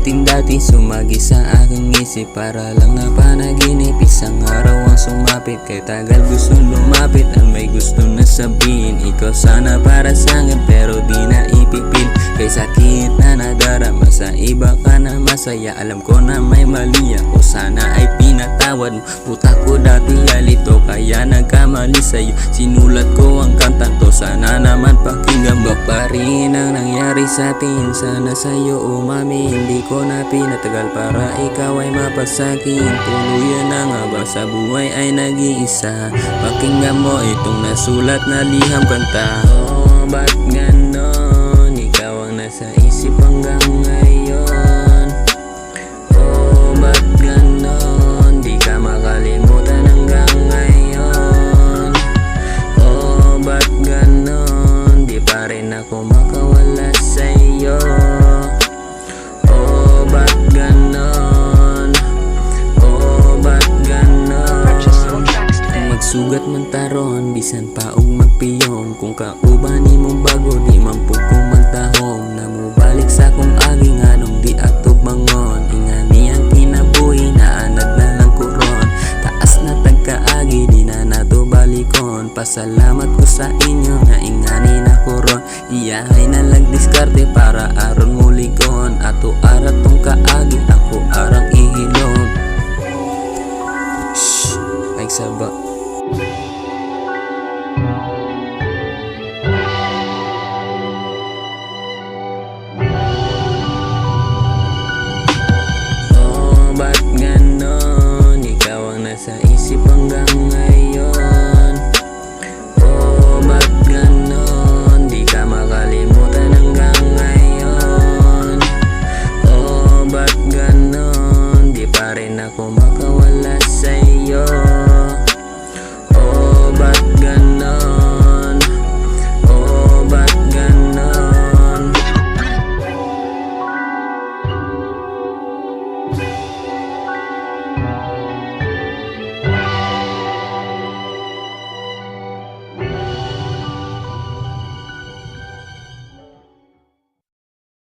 abutin dati, sumagi sa aking isip. Para lang na panaginip, isang araw ang sumapit. Kay tagal gusto lumapit, at may gusto na sabihin. Ikaw sana para sa'kin, pero di na ipipil. Kay sakit na nadarama, sa iba ka na masaya. Alam ko na may mali ako, sana ay pinatawad mo. Puta ko dati alito, kaya nagkamali sa'yo. Sinulat ko ang kantang to, sana naman pakinggan mo. Pa rin ang nangyari sa'tin, sana sa'yo umami. Hindi ko na pinatagal para ikaw ay mapasakin. Tuluyan na nga ba sa buhay ay nag-iisa? Pakinggan mo itong nasulat na liham kanta. Oh, ba't ganon? Ikaw ang nasa isip hanggang ngayon. Oh, ba't ganon? Di ka makalimutan hanggang ngayon. Oh, ba't ganon? Di pa rin ako makawala sa'yo. Oh, ba't ganon? Oh, ba't ganon? Magsugat man taron, bisan pa og magpiyong. Kung kauban